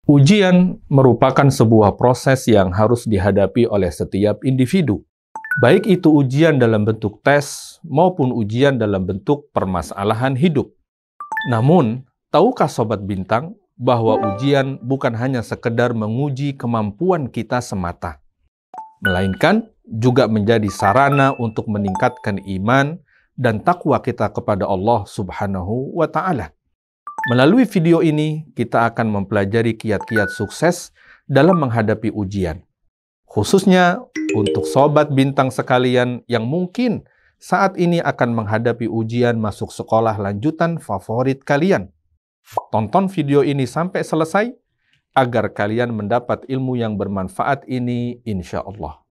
Ujian merupakan sebuah proses yang harus dihadapi oleh setiap individu. Baik itu ujian dalam bentuk tes maupun ujian dalam bentuk permasalahan hidup. Namun, tahukah Sobat Bintang bahwa ujian bukan hanya sekedar menguji kemampuan kita semata, melainkan juga menjadi sarana untuk meningkatkan iman dan takwa kita kepada Allah Subhanahu wa Ta'ala. Melalui video ini, kita akan mempelajari kiat-kiat sukses dalam menghadapi ujian. Khususnya untuk Sobat Bintang sekalian yang mungkin saat ini akan menghadapi ujian masuk sekolah lanjutan favorit kalian. Tonton video ini sampai selesai agar kalian mendapat ilmu yang bermanfaat ini insya Allah.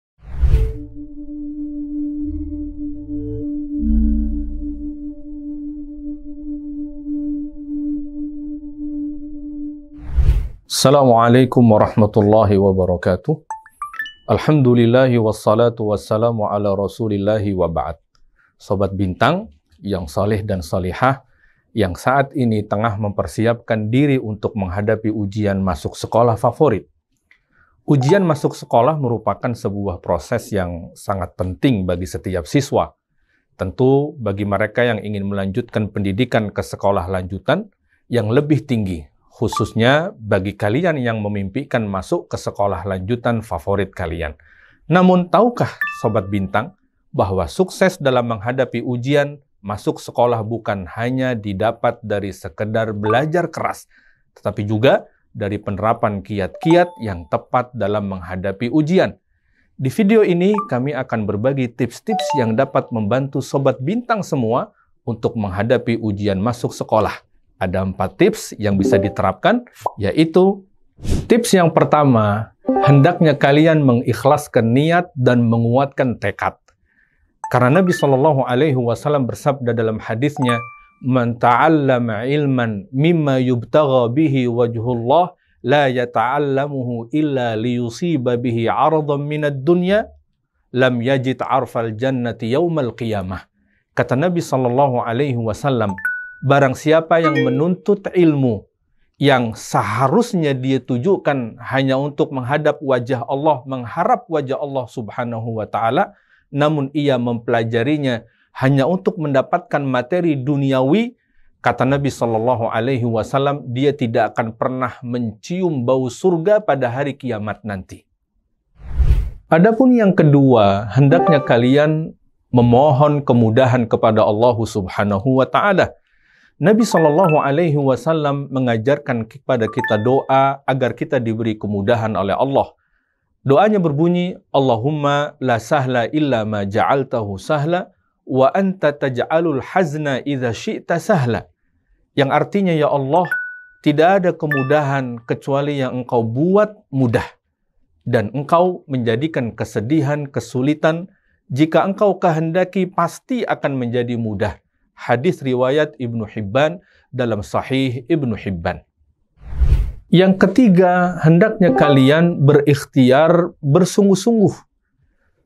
Assalamualaikum warahmatullahi wabarakatuh. Alhamdulillahi wassalatu wassalamu ala rasulillahi wa ba'd. Sobat Bintang yang saleh dan salihah yang saat ini tengah mempersiapkan diri untuk menghadapi ujian masuk sekolah favorit. Ujian masuk sekolah merupakan sebuah proses yang sangat penting bagi setiap siswa. Tentu bagi mereka yang ingin melanjutkan pendidikan ke sekolah lanjutan yang lebih tinggi, khususnya bagi kalian yang memimpikan masuk ke sekolah lanjutan favorit kalian. Namun, tahukah Sobat Bintang bahwa sukses dalam menghadapi ujian masuk sekolah bukan hanya didapat dari sekedar belajar keras, tetapi juga dari penerapan kiat-kiat yang tepat dalam menghadapi ujian. Di video ini, kami akan berbagi tips-tips yang dapat membantu Sobat Bintang semua untuk menghadapi ujian masuk sekolah. Ada 4 tips yang bisa diterapkan, yaitu tips yang pertama, hendaknya kalian mengikhlaskan niat dan menguatkan tekad. Karena Nabi SAW bersabda dalam hadisnya, "Man ta'allama ilman mimma yubtagha bihi wajhullah la yata'allamuhu illa liyusiba bihi 'aradan minad dunya lam yajid 'arfal jannati yaumal qiyamah." Kata Nabi SAW, barang siapa yang menuntut ilmu yang seharusnya dia tujukan hanya untuk menghadap wajah Allah, mengharap wajah Allah Subhanahu wa Ta'ala, namun ia mempelajarinya hanya untuk mendapatkan materi duniawi, kata Nabi SAW, dia tidak akan pernah mencium bau surga pada hari kiamat nanti. Adapun yang kedua, hendaknya kalian memohon kemudahan kepada Allah Subhanahu wa Ta'ala. Nabi SAW mengajarkan kepada kita doa agar kita diberi kemudahan oleh Allah. Doanya berbunyi, Allahumma la sahla illa ma ja'altahu sahla, wa anta taj'alul hazna idza syi'ta sahla. Yang artinya, ya Allah, tidak ada kemudahan kecuali yang Engkau buat mudah. Dan Engkau menjadikan kesedihan, kesulitan, jika Engkau kehendaki pasti akan menjadi mudah. Hadis riwayat Ibnu Hibban dalam Sahih Ibnu Hibban. Yang ketiga, hendaknya kalian berikhtiar bersungguh-sungguh.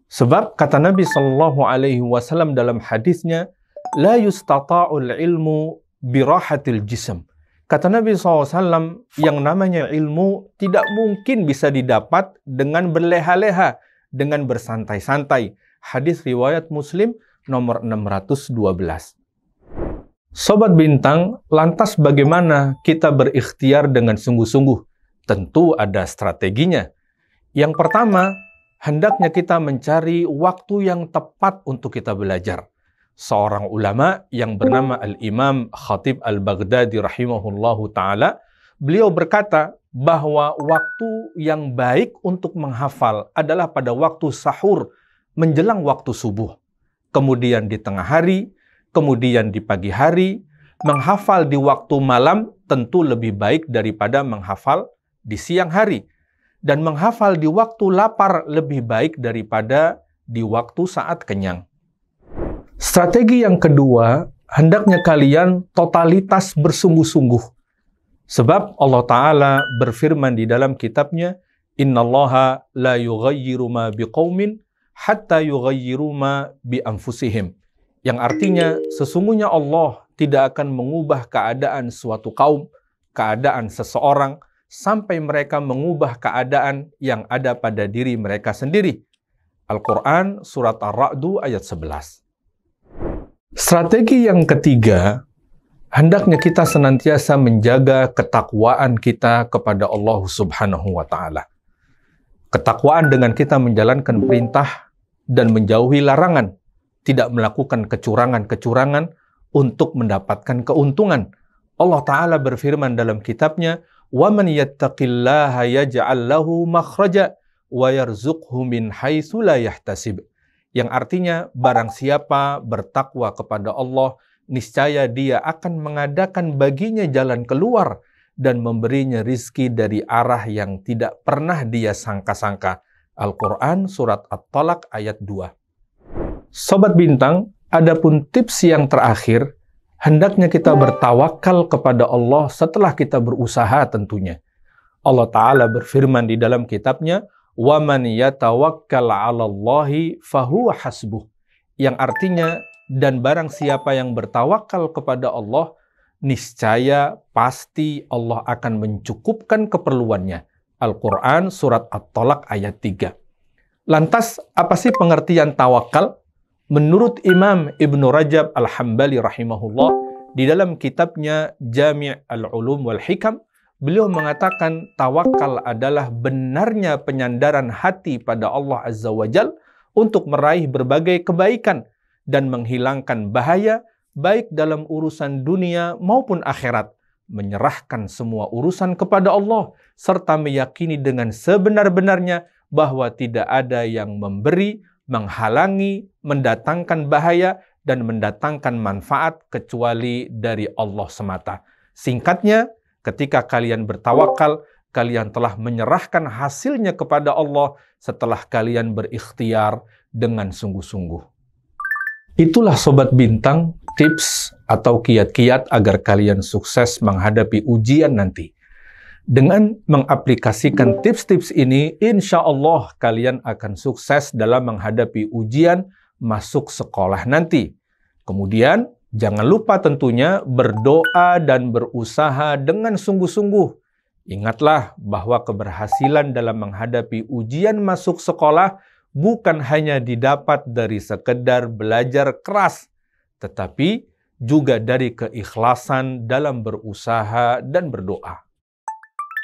Sebab kata Nabi SAW dalam hadisnya, la yustata'ul ilmu birahatil jism. Kata Nabi SAW, yang namanya ilmu tidak mungkin bisa didapat dengan berleha-leha, dengan bersantai-santai. Hadis riwayat Muslim nomor 612. Sobat Bintang, lantas bagaimana kita berikhtiar dengan sungguh-sungguh? Tentu ada strateginya. Yang pertama, hendaknya kita mencari waktu yang tepat untuk kita belajar. Seorang ulama yang bernama Al-Imam Khatib Al-Baghdadi rahimahullahu ta'ala, beliau berkata bahwa waktu yang baik untuk menghafal adalah pada waktu sahur, menjelang waktu subuh. Kemudian di tengah hari, kemudian di pagi hari. Menghafal di waktu malam tentu lebih baik daripada menghafal di siang hari. Dan menghafal di waktu lapar lebih baik daripada di waktu saat kenyang. Strategi yang kedua, hendaknya kalian totalitas bersungguh-sungguh. Sebab Allah Ta'ala berfirman di dalam kitabnya, Innallaha la yughayyiru ma biqaumin hatta yughayyiru ma bi anfusihim. Yang artinya, sesungguhnya Allah tidak akan mengubah keadaan suatu kaum, keadaan seseorang, sampai mereka mengubah keadaan yang ada pada diri mereka sendiri. Al-Quran Surat Ar-Ra'du ayat 11. Strategi yang ketiga, hendaknya kita senantiasa menjaga ketakwaan kita kepada Allah Subhanahu wa Ta'ala. Ketakwaan dengan kita menjalankan perintah dan menjauhi larangan, tidak melakukan kecurangan-kecurangan untuk mendapatkan keuntungan. Allah Ta'ala berfirman dalam kitabnya, وَمَنْ يَتَّقِ اللَّهَ يَجْعَلْ لَهُ مَخْرَجًا وَيَرْزُقْهُ مِنْ حَيْثُ لَا يَحْتَسِبُ. Yang artinya, barang siapa bertakwa kepada Allah, niscaya dia akan mengadakan baginya jalan keluar dan memberinya rizki dari arah yang tidak pernah dia sangka-sangka. Al-Quran Surat At-Talaq ayat 2. Sobat Bintang, adapun tips yang terakhir, hendaknya kita bertawakal kepada Allah setelah kita berusaha tentunya. Allah Ta'ala berfirman di dalam kitabnya, وَمَنْ يَتَوَكَّلْ عَلَى اللَّهِ فَهُوَ حَسْبُهُ. Yang artinya, dan barang siapa yang bertawakal kepada Allah, niscaya pasti Allah akan mencukupkan keperluannya. Al-Quran Surat At-Talaq ayat 3. Lantas, apa sih pengertian tawakal? Menurut Imam Ibnu Rajab Al-Hambali rahimahullah, di dalam kitabnya Jami' Al-Ulum wal Hikam, beliau mengatakan tawakal adalah benarnya penyandaran hati pada Allah Azza wa Jal untuk meraih berbagai kebaikan dan menghilangkan bahaya baik dalam urusan dunia maupun akhirat, menyerahkan semua urusan kepada Allah, serta meyakini dengan sebenar-benarnya bahwa tidak ada yang memberi, menghalangi, mendatangkan bahaya, dan mendatangkan manfaat kecuali dari Allah semata. Singkatnya, ketika kalian bertawakal, kalian telah menyerahkan hasilnya kepada Allah setelah kalian berikhtiar dengan sungguh-sungguh. Itulah Sobat Bintang, tips atau kiat-kiat agar kalian sukses menghadapi ujian nanti. Dengan mengaplikasikan tips-tips ini, insya Allah kalian akan sukses dalam menghadapi ujian masuk sekolah nanti. Kemudian, jangan lupa tentunya berdoa dan berusaha dengan sungguh-sungguh. Ingatlah bahwa keberhasilan dalam menghadapi ujian masuk sekolah bukan hanya didapat dari sekedar belajar keras, tetapi juga dari keikhlasan dalam berusaha dan berdoa.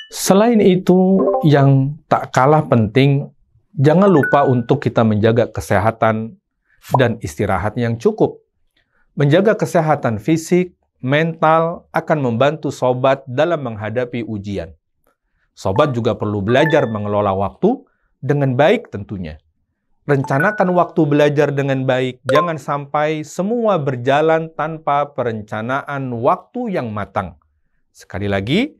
Selain itu, yang tak kalah penting, jangan lupa untuk kita menjaga kesehatan dan istirahat yang cukup. Menjaga kesehatan fisik, mental akan membantu sobat dalam menghadapi ujian. Sobat juga perlu belajar mengelola waktu dengan baik tentunya. Rencanakan waktu belajar dengan baik, jangan sampai semua berjalan tanpa perencanaan waktu yang matang. Sekali lagi,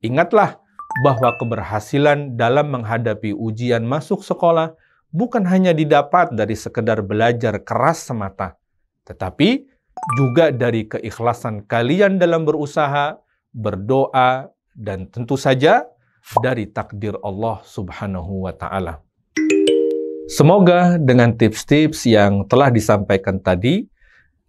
ingatlah bahwa keberhasilan dalam menghadapi ujian masuk sekolah bukan hanya didapat dari sekedar belajar keras semata, tetapi juga dari keikhlasan kalian dalam berusaha, berdoa, dan tentu saja dari takdir Allah Subhanahu wa Ta'ala. Semoga dengan tips-tips yang telah disampaikan tadi,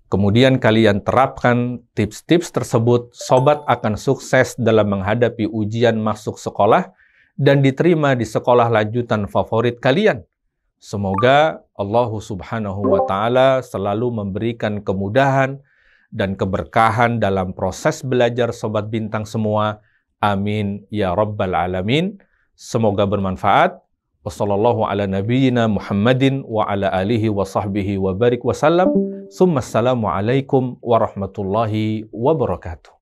kemudian kalian terapkan tips-tips tersebut, sobat akan sukses dalam menghadapi ujian masuk sekolah dan diterima di sekolah lanjutan favorit kalian. Semoga Allah Subhanahu wa Ta'ala selalu memberikan kemudahan dan keberkahan dalam proses belajar Sobat Bintang semua. Amin ya Rabbal Alamin. Semoga bermanfaat. Wassallallahu ala nabiyyina Muhammadin wa ala alihi wa sahbihi wa barik wa sallam. Assalamualaikum warahmatullahi wabarakatuh.